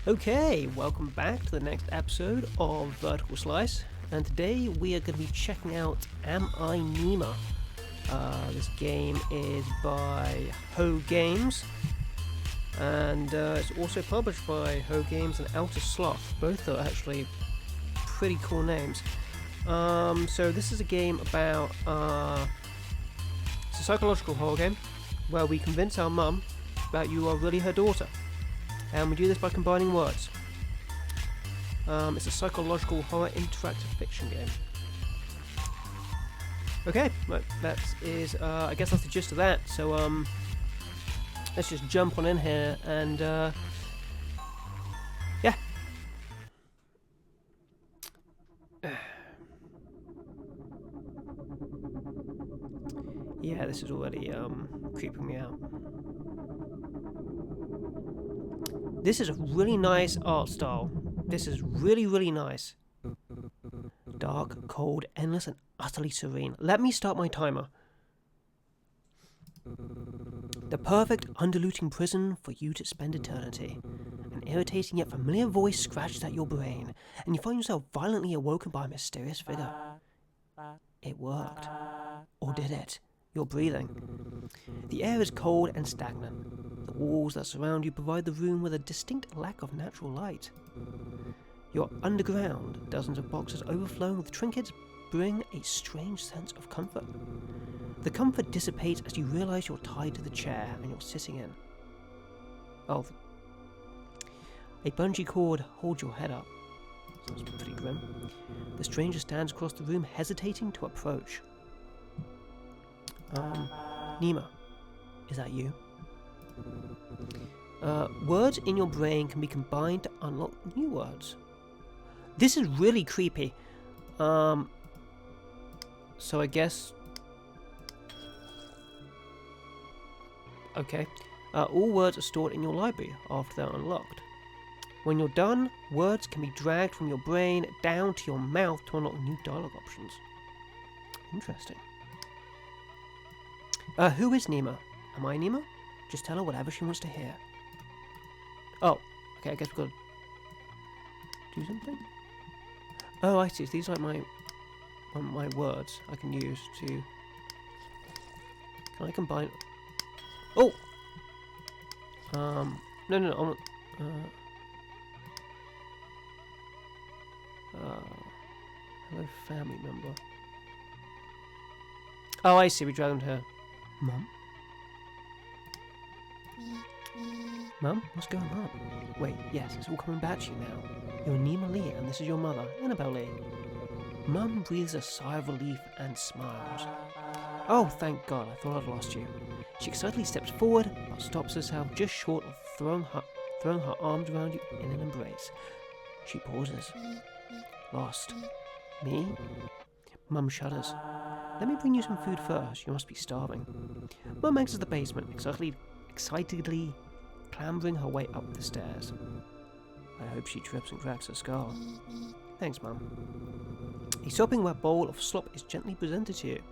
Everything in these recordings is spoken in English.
Okay, welcome back to the next episode of Vertical Slice, and today we are going to be checking out Am I Nima? This game is by Ho Games, and it's also published by Ho Games and Outer Sloth. Both are actually pretty cool names. So this is a game about, it's a psychological horror game where we convince our mum that you are really her daughter. And we do this by combining words. It's a psychological horror interactive fiction game. Okay, right, I guess that's the gist of that. So let's just jump on in here and yeah. Yeah, this is already creeping me out. This is a really nice art style. This is really, really nice. Dark, cold, endless, and utterly serene. Let me start my timer. The perfect, undiluting prison for you to spend eternity. An irritating yet familiar voice scratches at your brain, and you find yourself violently awoken by a mysterious figure. It worked. Or did it? You're breathing. The air is cold and stagnant. The walls that surround you provide the room with a distinct lack of natural light. You're underground. Dozens of boxes overflowing with trinkets bring a strange sense of comfort. The comfort dissipates as you realize you're tied to the chair and you're sitting in. Oh. A bungee cord holds your head up. Sounds pretty grim. The stranger stands across the room, hesitating to approach. Nima, is that you? Words in your brain can be combined to unlock new words. This is really creepy. So I guess... Okay. All words are stored in your library after they're unlocked. When you're done, words can be dragged from your brain down to your mouth to unlock new dialogue options. Interesting. Who is Nima? Am I Nima? Just tell her whatever she wants to hear. Oh, okay, I guess we've got to do something? Oh, I see. So these are like my words I can use to... Can I combine... Oh! No, I want... hello, family member. Oh, I see. We drag them to her. Mum? Mum, what's going on? Wait, yes, it's all coming back to you now. You're Nima Lee, and this is your mother, Annabelle Lee. Mum breathes a sigh of relief and smiles. Oh, thank God, I thought I'd lost you. She excitedly steps forward, but stops herself just short of throwing her arms around you in an embrace. She pauses. Lost. Me? Mum shudders. Let me bring you some food first. You must be starving. Mum exits the basement, excitedly clambering her way up the stairs. I hope she trips and cracks her skull. Thanks, Mum. A sopping wet bowl of slop is gently presented to you.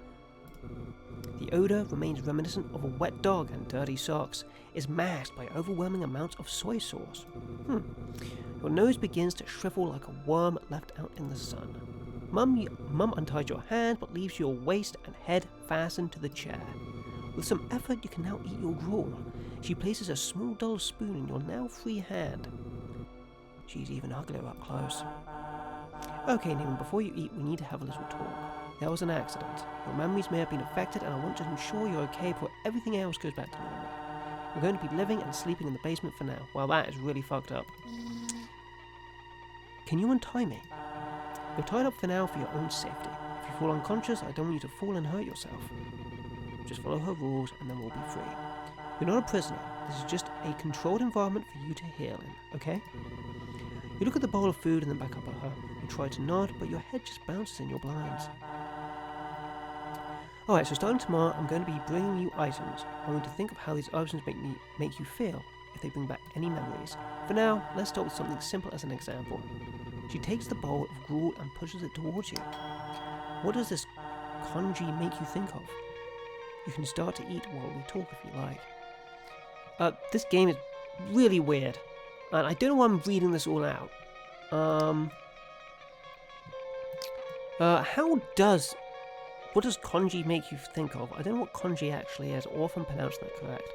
The odour remains reminiscent of a wet dog, and dirty socks is masked by overwhelming amounts of soy sauce. Your nose begins to shrivel like a worm left out in the sun. Mum unties your hands but leaves your waist and head fastened to the chair. With some effort, you can now eat your gruel. She places a small dull spoon in your now free hand. She's even uglier up close. Okay, Nima, before you eat, we need to have a little talk. There was an accident. Your memories may have been affected, and I want to ensure you're okay before everything else goes back to normal. We're going to be living and sleeping in the basement for now. Well, that is really fucked up. Can you untie me? You're tied up for now for your own safety. If you fall unconscious, I don't want you to fall and hurt yourself. Just follow her rules and then we'll be free. You're not a prisoner. This is just a controlled environment for you to heal in, okay? You look at the bowl of food and then back up at her. You try to nod, but your head just bounces in your blinds. Alright, so starting tomorrow, I'm going to be bringing you items. I want to think of how these items make you feel, if they bring back any memories. For now, let's start with something simple as an example. She takes the bowl of gruel and pushes it towards you. What does this congee make you think of? You can start to eat while we talk if you like. This game is really weird. And I don't know why I'm reading this all out. What does kanji make you think of? I don't know what kanji actually is, or if I'm pronouncing that correct.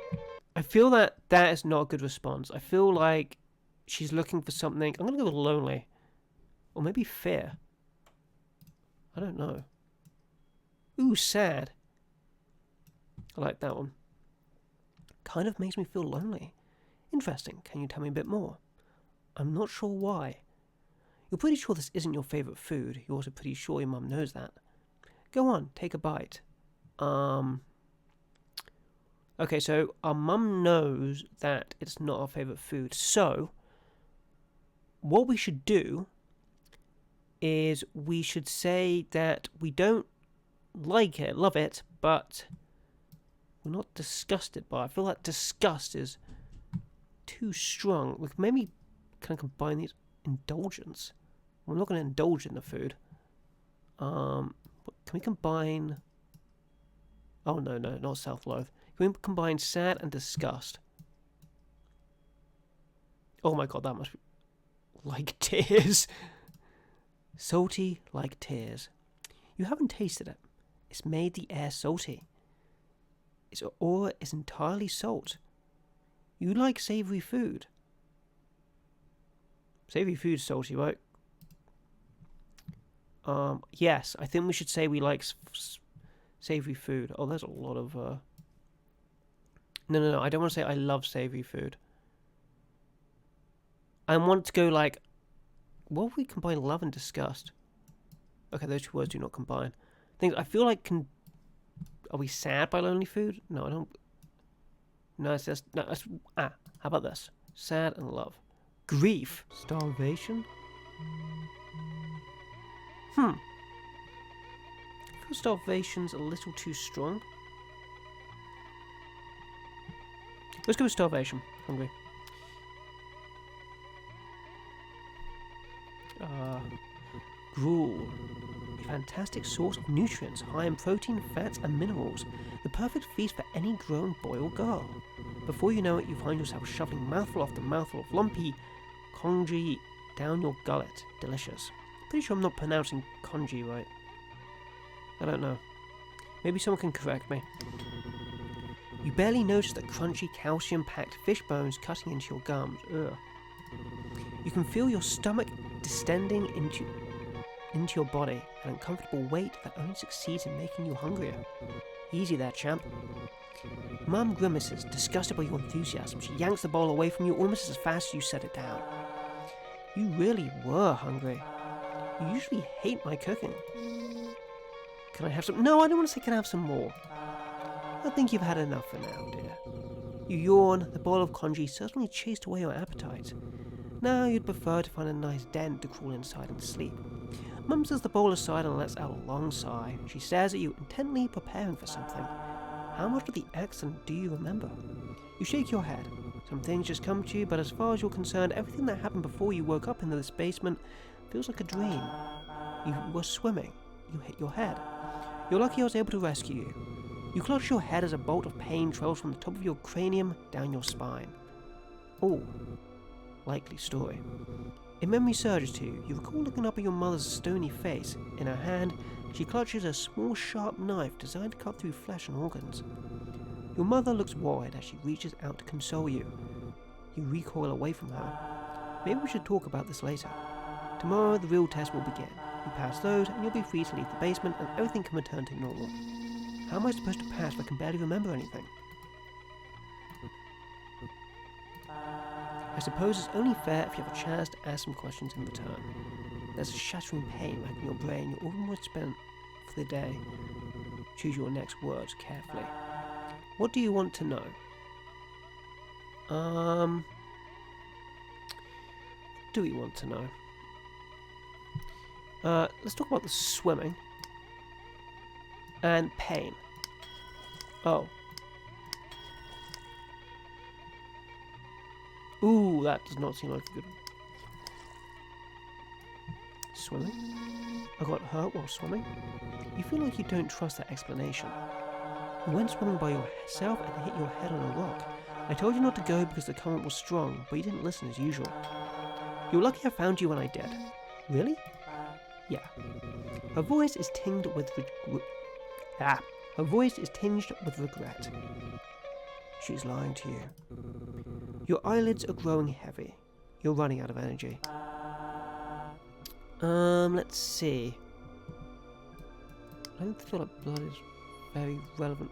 I feel that is not a good response. I feel like she's looking for something. I'm going to go with lonely. Or maybe fear. I don't know. Ooh, sad. I like that one. Kind of makes me feel lonely. Interesting. Can you tell me a bit more? I'm not sure why. You're pretty sure this isn't your favourite food. You're also pretty sure your mum knows that. Go on, take a bite. Okay, so our mum knows that it's not our favourite food. So, what we should do is we should say that we don't like it, love it, but we're not disgusted by it. I feel like disgust is too strong. We can maybe kind of combine these. Indulgence. We're not going to indulge in the food. Can we combine... Oh, no, not self-loathe. Can we combine sad and disgust? Oh my god, that must be... Like tears. Salty like tears. You haven't tasted it. It's made the air salty. Its aura is entirely salt. You like savoury food. Savoury food's salty, right? Yes, I think we should say we like savoury food. Oh, there's a lot of, No, I don't want to say I love savoury food. I want to go like... What if we combine love and disgust? Okay, those two words do not combine. I feel like Are we sad by lonely food? No, I don't... No, it's just... No, how about this? Sad and love. Grief. Starvation? I feel starvation's a little too strong. Let's go with starvation. Hungry. Gruel. A fantastic source of nutrients, high in protein, fats, and minerals. The perfect feast for any grown boy or girl. Before you know it, you find yourself shoveling mouthful after mouthful of lumpy congee down your gullet. Delicious. Pretty sure I'm not pronouncing congee right. I don't know. Maybe someone can correct me. You barely notice the crunchy, calcium-packed fish bones cutting into your gums. Ugh. You can feel your stomach distending into your body, an uncomfortable weight that only succeeds in making you hungrier. Easy there, champ. Mum grimaces, disgusted by your enthusiasm. She yanks the bowl away from you almost as fast as you set it down. You really were hungry. You usually hate my cooking. Can I have some? No, I don't want to say can I have some more. I think you've had enough for now, dear. You yawn, the bowl of congee certainly chased away your appetite. Now you'd prefer to find a nice den to crawl inside and sleep. Mum sets the bowl aside and lets out a long sigh. She stares at you, intently preparing for something. How much of the accident do you remember? You shake your head. Some things just come to you, but as far as you're concerned, everything that happened before you woke up in this basement feels like a dream. You were swimming. You hit your head. You're lucky I was able to rescue you. You clutch your head as a bolt of pain trails from the top of your cranium down your spine. Oh, likely story. A memory surges to you. You recall looking up at your mother's stony face. In her hand, she clutches a small sharp knife designed to cut through flesh and organs. Your mother looks worried as she reaches out to console you. You recoil away from her. Maybe we should talk about this later. Tomorrow the real test will begin. You pass those and you'll be free to leave the basement and everything can return to normal. How am I supposed to pass if I can barely remember anything? I suppose it's only fair if you have a chance to ask some questions in return. There's a shattering pain racking your brain. You're almost spent for the day. Choose your next words carefully. What do you want to know? What do we want to know? Let's talk about the swimming. And pain. Oh. Ooh, that does not seem like a good... Swimming? I got hurt while swimming? You feel like you don't trust that explanation. You went swimming by yourself and hit your head on a rock. I told you not to go because the current was strong, but you didn't listen as usual. You're lucky I found you when I did. Really? Yeah. Her voice is tinged with regret. She's lying to you. Your eyelids are growing heavy. You're running out of energy. Let's see. I don't feel like blood is very relevant.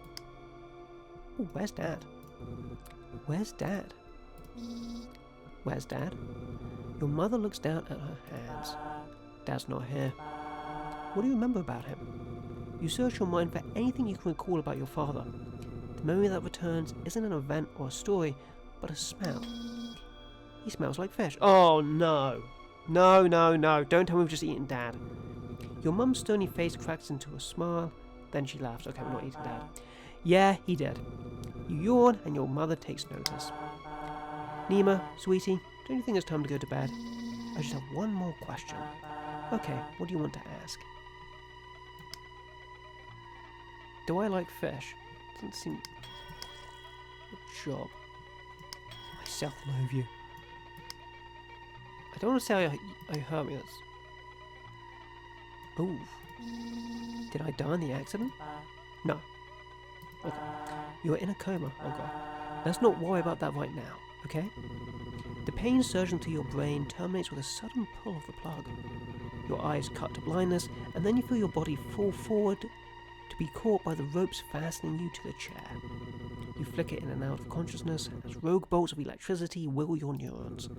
Oh, where's Dad? Where's Dad? Where's Dad? Your mother looks down at her hands. Dad's not here. What do you remember about him? You search your mind for anything you can recall about your father. The memory that returns isn't an event or a story, but a smell. He smells like fish. Oh no! No, no, no, don't tell me we've just eaten Dad. Your mum's stony face cracks into a smile, then she laughs. Okay, we're not eating Dad. Yeah, he did. You yawn and your mother takes notice. Nima, sweetie, don't you think it's time to go to bed? I just have one more question. Okay, what do you want to ask? Do I like fish? Doesn't seem... Good job. I self-loathe you. I don't want to say I hurt me, that's... Ooh. Did I die in the accident? No. Okay. You're in a coma. Oh god. Let's not worry about that right now, okay? The pain surging through your brain terminates with a sudden pull of the plug. Your eyes cut to blindness, and then you feel your body fall forward to be caught by the ropes fastening you to the chair. You flicker in and out of consciousness as rogue bolts of electricity wiggle your neurons.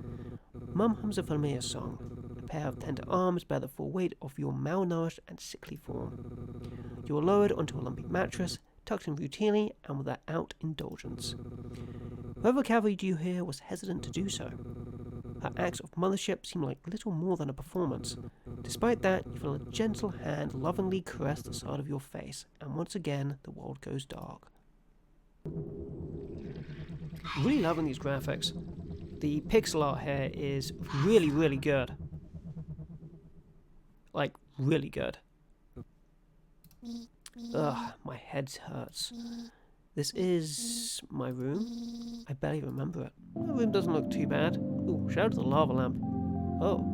Mum hums a familiar song. A pair of tender arms bear the full weight of your malnourished and sickly form. You are lowered onto a lumpy mattress, tucked in routinely and without indulgence. Whoever carried you here was hesitant to do so. Her acts of mothership seem like little more than a performance. Despite that, you feel a gentle hand lovingly caress the side of your face, and once again, the world goes dark. Really loving these graphics. The pixel art here is really, really good. Like, really good. Ugh, my head hurts. This is my room. I barely remember it. The room doesn't look too bad. Ooh, shout out to the lava lamp. Oh.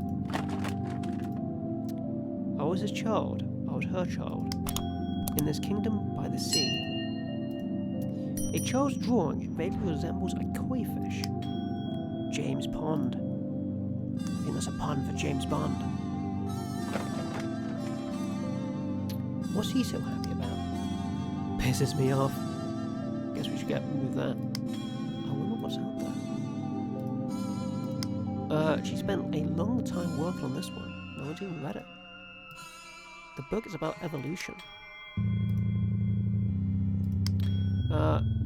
I was his child. I was her child. In this kingdom by the sea. A child's drawing vaguely resembles a koi fish. James Pond. I think that's a pun for James Bond. What's he so happy about? Pisses me off. Guess we should get rid of that. I wonder what's out there. She spent a long time working on this one. No one's even read it. The book is about evolution.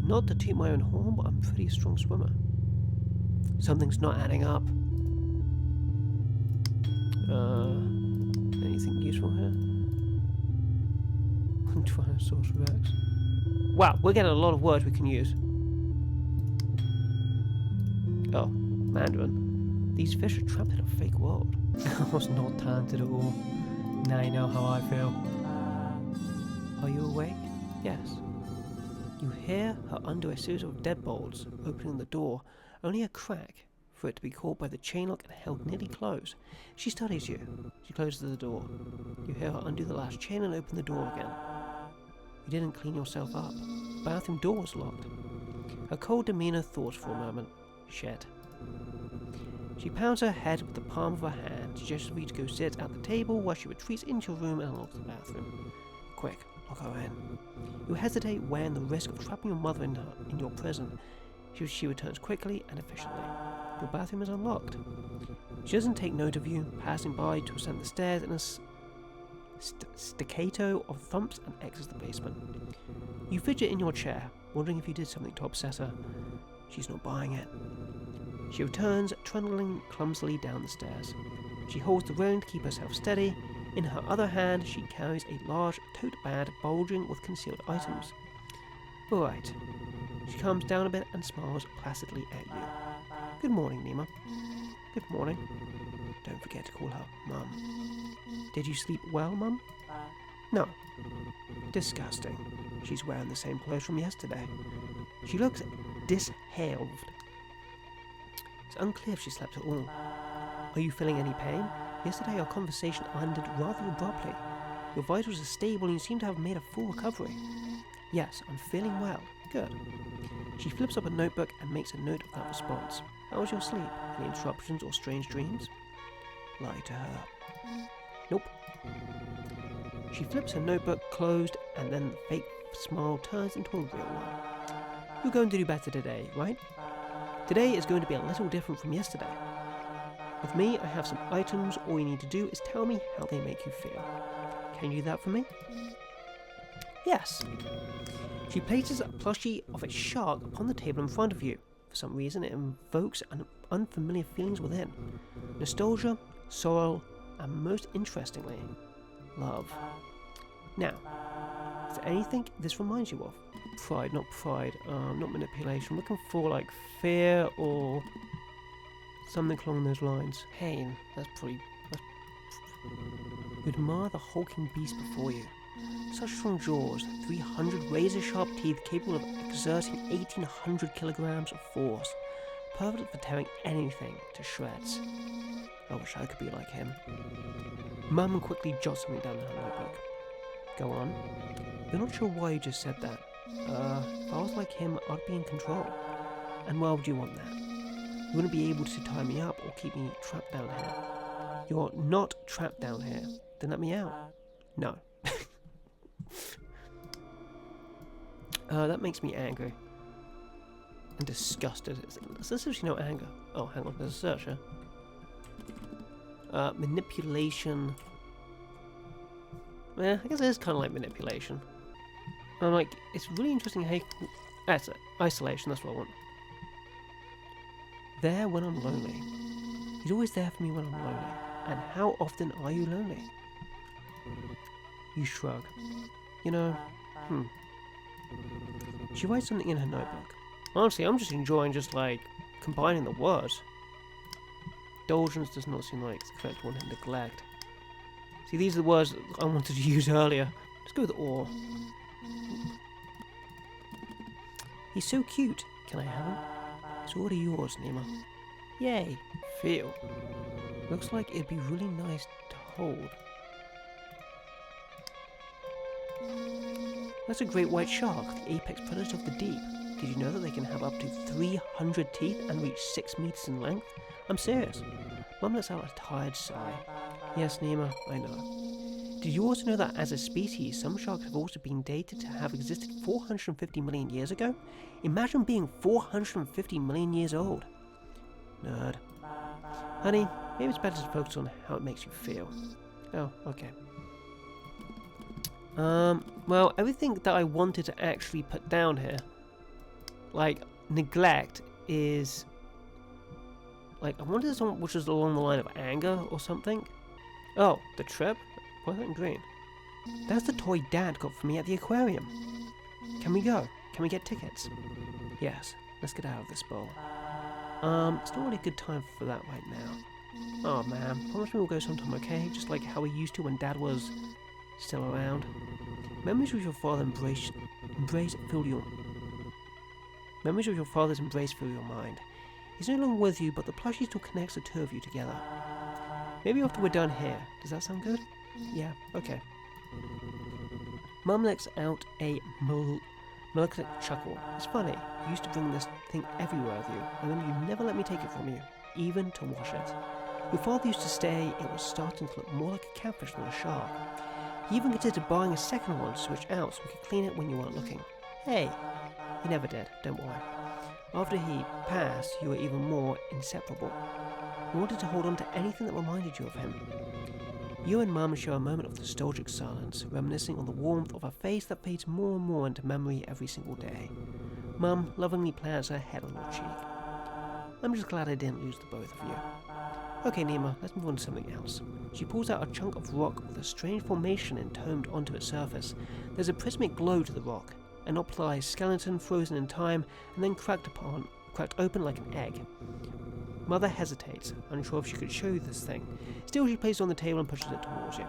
Not to toot my own horn, but I'm a pretty strong swimmer. Something's not adding up. Anything useful here? Tyrannosaurus Rex. Wow, we're getting a lot of words we can use. Oh, Mandarin. These fish are trapped in a fake world. I was not talented at all. Now you know how I feel. Are you awake? Yes. You hear her under a series of deadbolts opening the door, only a crack for it to be caught by the chain lock and held nearly closed. She studies you. She closes the door. You hear her undo the last chain and open the door again. You didn't clean yourself up. The bathroom door was locked. Her cold demeanor thoughts for a moment. Shit. She pounds her head with the palm of her hand, suggests for you to go sit at the table while she retreats into your room and unlocks the bathroom. Quick, lock her in. You hesitate, weighing the risk of trapping your mother in your prison. She returns quickly and efficiently. Your bathroom is unlocked. She doesn't take note of you, passing by to ascend the stairs in a staccato of thumps and exits the basement. You fidget in your chair, wondering if you did something to upset her. She's not buying it. She returns, trundling clumsily down the stairs. She holds the railing to keep herself steady. In her other hand, she carries a large tote bag bulging with concealed items. Alright. She calms down a bit and smiles placidly at you. Good morning, Nima. Good morning. Don't forget to call her Mum. Did you sleep well, Mum? No. Disgusting. She's wearing the same clothes from yesterday. She looks disheveled. It's unclear if she slept at all. Are you feeling any pain? Yesterday our conversation ended rather abruptly. Your vitals are stable and you seem to have made a full recovery. Yes, I'm feeling well. Good. She flips up a notebook and makes a note of that response. How was your sleep? Any interruptions or strange dreams? Lie to her. Nope. She flips her notebook closed and then the fake smile turns into a real one. You're going to do better today, right? Today is going to be a little different from yesterday. With me, I have some items. All you need to do is tell me how they make you feel. Can you do that for me? Yes. She places a plushie of a shark upon the table in front of you. For some reason, it invokes unfamiliar feelings within. Nostalgia, sorrow, and most interestingly, love. Now, is there anything this reminds you of? Pride, not manipulation. I'm looking for like fear or something along those lines. Pain, you admire the hulking beast before you. Such strong jaws, 300 razor-sharp teeth capable of exerting 1,800 kilograms of force. Perfect for tearing anything to shreds. I wish I could be like him. Mum quickly jots something down in her notebook. Go on. You're not sure why you just said that. If I was like him, I'd be in control. And why would you want that? You wouldn't be able to tie me up or keep me trapped down here. You're not trapped down here. Then let me out. No. That makes me angry. And disgusted. There's actually no anger. Oh, hang on. There's a search here. Manipulation. I guess it is kind of like manipulation. It's really interesting how that's it. Isolation, that's what I want. There when I'm lonely. He's always there for me when I'm lonely. And how often are you lonely? You shrug. She writes something in her notebook. Honestly, I'm just enjoying combining the words. Indulgence does not seem like the correct one, and neglect. See, these are the words I wanted to use earlier. Let's go with awe. He's so cute. Can I have him? It's already yours, Nima. Yay. Feel. Looks like it'd be really nice to hold. That's a great white shark, the apex predator of the deep. Did you know that they can have up to 300 teeth and reach 6 meters in length? I'm serious. Mum lets out a tired sigh. Yes, Nima, I know. Did you also know that as a species, some sharks have also been dated to have existed 450 million years ago? Imagine being 450 million years old. Nerd. Honey, maybe it's better to focus on how it makes you feel. Oh, okay. Well, everything that I wanted to actually put down here, like neglect, is I wanted something which was along the line of anger or something. Oh, the trip? Why is that in green? That's the toy Dad got for me at the aquarium. Can we go? Can we get tickets? Yes, let's get out of this bowl. It's not really a good time for that right now. Oh man, promise me we'll go sometime, okay? Just like how we used to when Dad was still around. Memories of your father's embrace fill your mind. He's no longer with you, but the plushie still connects the two of you together. Maybe after we're done here. Does that sound good? Yeah, okay. Mum lets out a malevolent chuckle. It's funny, you used to bring this thing everywhere with you, and then you never let me take it from you, even to wash it. Your father used to say it was starting to look more like a catfish than a shark. He even considered buying a second one to switch out so we could clean it when you weren't looking. Hey, he never did, don't worry. After he passed, you were even more inseparable. You wanted to hold on to anything that reminded you of him. You and Mum share a moment of nostalgic silence, reminiscing on the warmth of a face that fades more and more into memory every single day. Mum lovingly plants her head on your cheek. I'm just glad I didn't lose the both of you. Okay, Nima, let's move on to something else. She pulls out a chunk of rock with a strange formation entombed onto its surface. There's a prismatic glow to the rock, an opalized skeleton frozen in time and then cracked open like an egg. Mother hesitates, unsure if she could show you this thing. Still, she places it on the table and pushes it towards you.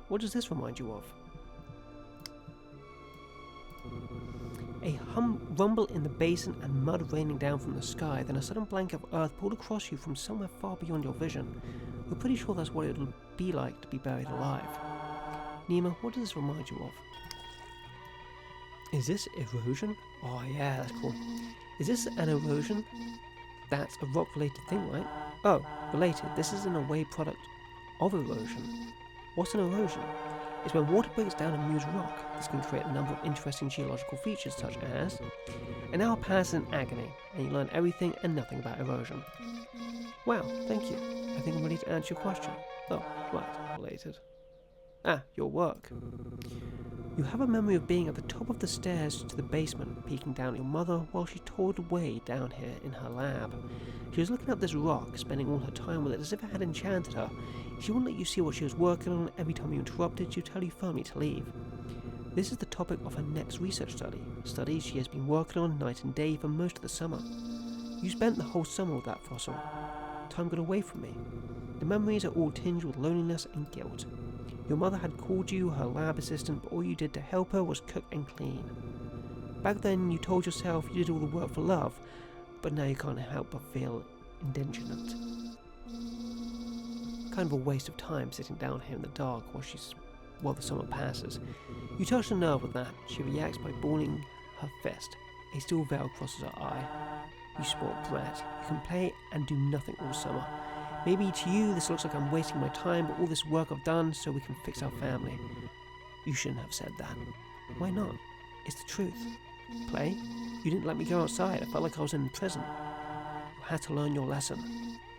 What does this remind you of? A rumble in the basin and mud raining down from the sky, then a sudden blanket of earth pulled across you from somewhere far beyond your vision. You're pretty sure that's what it'll be like to be buried alive. Nima, what does this remind you of? Is this erosion? Oh yeah, that's cool. Is this an erosion? That's a rock-related thing, right? Oh, related. This is in a way product of erosion. What's an erosion? It's when water breaks down and moves rock. This can create a number of interesting geological features such as an hour passes in agony, and you learn everything and nothing about erosion. Wow, thank you. I think I'm ready to answer your question. Oh, right, related. Ah, your work. You have a memory of being at the top of the stairs to the basement, peeking down at your mother while she toiled away down here in her lab. She was looking up this rock, spending all her time with it as if it had enchanted her. She wouldn't let you see what she was working on. Every time you interrupted, she'd tell you firmly to leave. This is the topic of her next research study, a study she has been working on night and day for most of the summer. You spent the whole summer with that fossil. Time got away from me. The memories are all tinged with loneliness and guilt. Your mother had called you her lab assistant, but all you did to help her was cook and clean. Back then you told yourself you did all the work for love, but now you can't help but feel indignant. Kind of a waste of time sitting down here in the dark while the summer passes. You touch a nerve with that. She reacts by balling her fist. A steel veil crosses her eye. You sport brat. You can play and do nothing all summer. Maybe to you this looks like I'm wasting my time, but all this work I've done so we can fix our family. You shouldn't have said that. Why not? It's the truth. Play? You didn't let me go outside. I felt like I was in prison. You had to learn your lesson.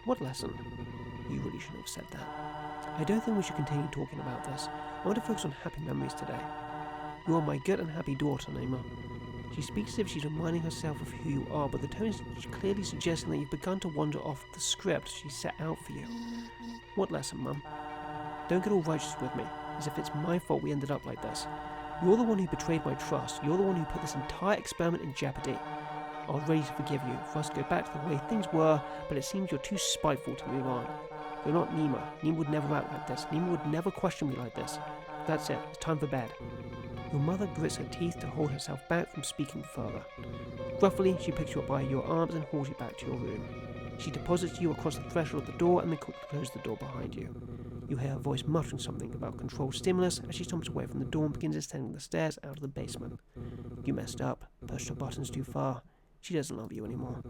What lesson? You really shouldn't have said that. I don't think we should continue talking about this. I want to focus on happy memories today. You are my good and happy daughter, Nima. She speaks as if she's reminding herself of who you are, but the tone is clearly suggesting that you've begun to wander off the script she set out for you. What lesson, Mum? Don't get all righteous with me, as if it's my fault we ended up like this. You're the one who betrayed my trust. You're the one who put this entire experiment in jeopardy. I was ready to forgive you, for us to go back to the way things were, but it seems you're too spiteful to move on. You're not Nima. Nima would never act like this. Nima would never question me like this. That's it. It's time for bed. Your mother grits her teeth to hold herself back from speaking further. Roughly, she picks you up by your arms and hauls you back to your room. She deposits you across the threshold of the door and then quickly closes the door behind you. You hear her voice muttering something about controlled stimulus as she stomps away from the door and begins ascending the stairs out of the basement. You messed up, pushed her buttons too far. She doesn't love you anymore.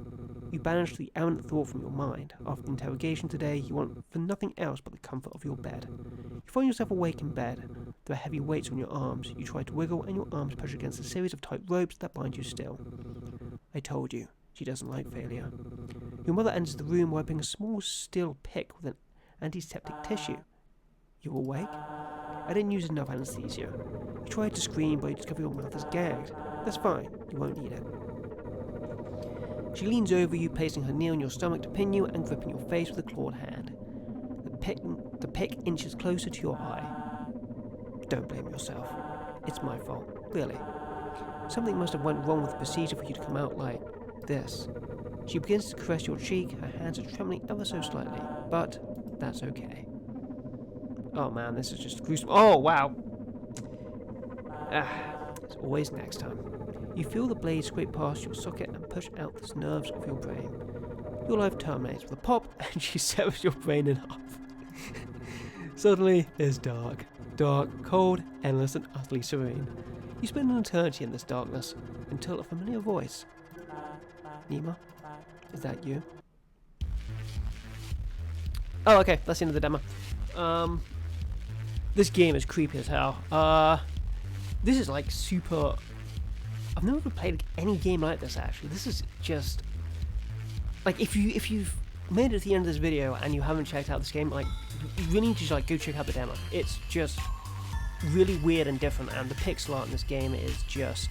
You banish the errant thought from your mind. After the interrogation today, you want for nothing else but the comfort of your bed. You find yourself awake in bed. There are heavy weights on your arms. You try to wiggle and your arms push against a series of tight ropes that bind you still. I told you, she doesn't like failure. Your mother enters the room wiping a small steel pick with an antiseptic tissue. You awake? I didn't use enough anesthesia. You tried to scream, but you discover your mouth is gagged. That's fine, you won't need it. She leans over you, placing her knee on your stomach to pin you and gripping your face with a clawed hand. The pick inches closer to your eye. Don't blame yourself. It's my fault, really. Something must have went wrong with the procedure for you to come out like this. She begins to caress your cheek, her hands are trembling ever so slightly, but that's okay. Oh man, this is just gruesome. Oh wow! It's always next time. You feel the blade scrape past your socket and push out the nerves of your brain. Your life terminates with a pop and she severs your brain in half. Suddenly, it's dark. Dark, cold, endless and utterly serene. You spend an eternity in this darkness until a familiar voice. Nima, is that you? Oh, okay, that's the end of the demo. This game is creepy as hell. This is like super... I've never played any game like this actually. This is just... Like if you've made it to the end of this video and you haven't checked out this game, like you really need to like go check out the demo. It's just really weird and different, and the pixel art in this game is just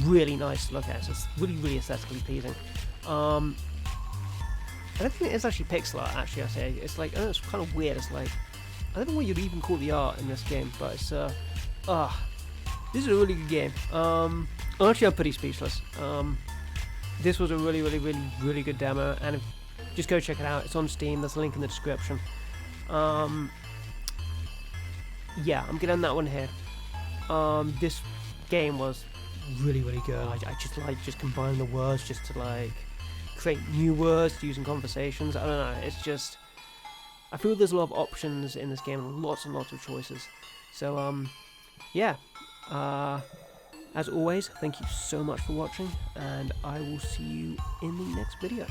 really nice to look at. So it's really, really aesthetically pleasing. I don't think it is actually pixel art, actually. I say it's like, it's kind of weird. It's like, I don't know what you'd even call the art in this game, but it's this is a really good game. Actually, I'm pretty speechless. This was a really, really, really, really good demo, and just go check it out. It's on Steam. There's a link in the description. Yeah, I'm gonna end that one here. This game was really, really good. I just like just combining the words just to like create new words to use in conversations. I don't know. It's just I feel there's a lot of options in this game and lots of choices. So yeah. As always, thank you so much for watching, and I will see you in the next video.